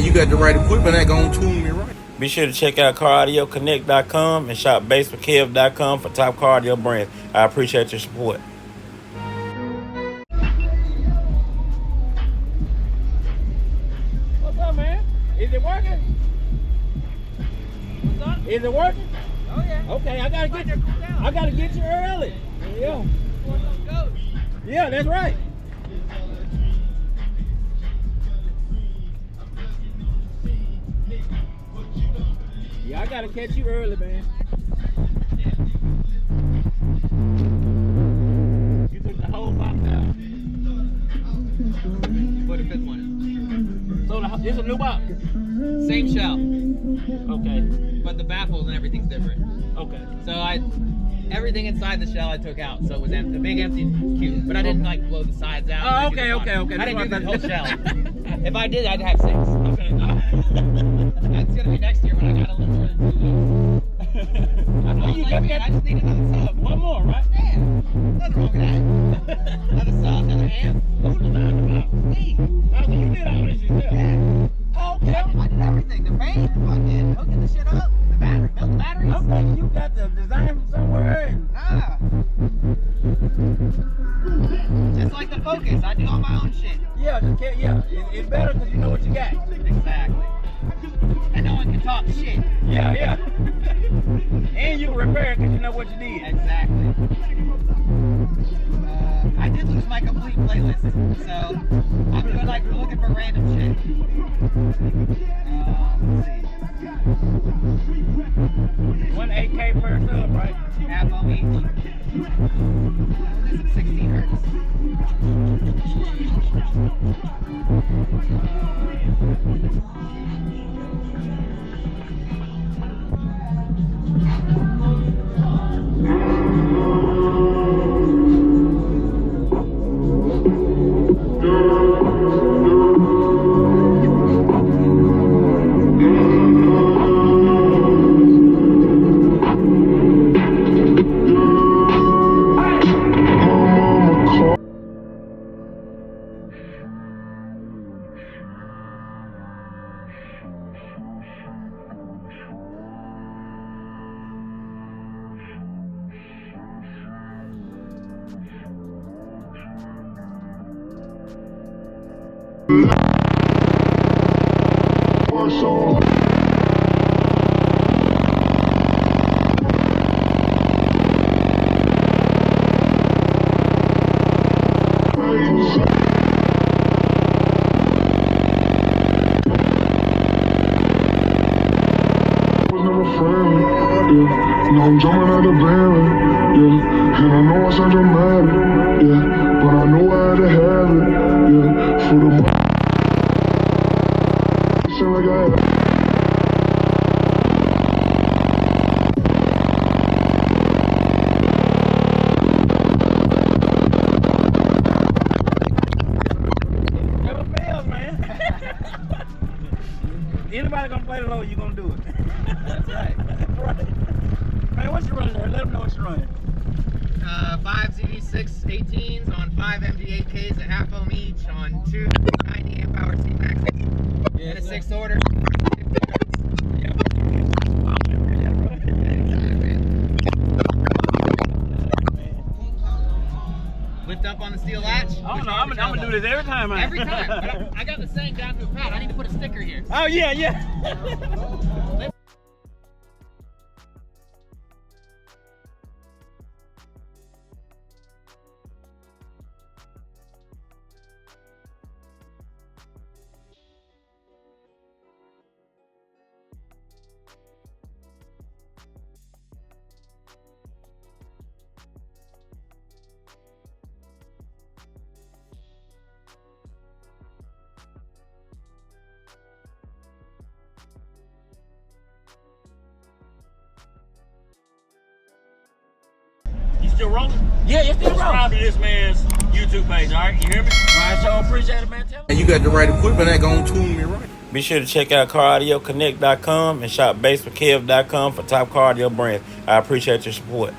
You got the right equipment that gonna tune me right. Be sure to check out CarAudioConnect.com and shop BASSWITHKEV.com for top car audio brands. I appreciate your support. What's up, man? Is it working? What's up? Is it working? Oh yeah. Okay, I gotta get you early. Yeah. Yeah, that's right. Yeah, I gotta catch you early, man. You took the whole box out. Put a fifth one in. So it's a new box. Same shell, Okay. but the baffles and everything's different. Okay. So everything inside the shell I took out, so it was empty, a big empty cube. But I didn't like blow the sides out. Oh, and do the okay. bottom. I didn't do the whole That's shell. If I did, I'd have 6. Okay. That's gonna be next year when I got a little more than 2 of those. I You got that? I just need another sub. One more, right? Yeah, nothing wrong with that. Another sub, another amp. Who's the about? Me. Oh, so you did all this yourself? Yeah. Oh, okay. I did everything. The paint, fucking hooking the shit up. The battery, built the batteries. I'm thinking you got the design from somewhere. Nah. Just like the Focus, I do all my own shit. Yeah, it's better because you know what you got. Exactly. And no one can talk shit. Yeah. And you can repair it because you know what you did. Exactly. I did lose my complete playlist, so I'm good like looking for random shit. Let's see. 1 8K per sub, right? Half on each. This is 16 hertz. I'm jumping out the barrel, yeah. And I know I sound dramatic, yeah. But I know I had to have it, yeah. For the money, sound like I had. Never fails, man. Anybody gonna play the low, you gonna do it. That's right. Right. Man, what's your running there? Let them know what you're running. 5 ZV6 18s on 5 MG8Ks at half ohm each on 2 90 amp hour C-Max and a 6th order. Lift up on the steel latch. Oh no, I'm gonna do this every time, man. Every time. But I got the saying down to a pad. I need to put a sticker here. Oh yeah. Still rolling? Yeah, it's still rolling. Subscribe to this man's YouTube page, all right? You hear me? I sure appreciate it, man. Tell me. You got the right equipment that gonna tune me right. Be sure to check out CarAudioConnect.com and shop BASSWITHKEV.com for top car audio brands. I appreciate your support.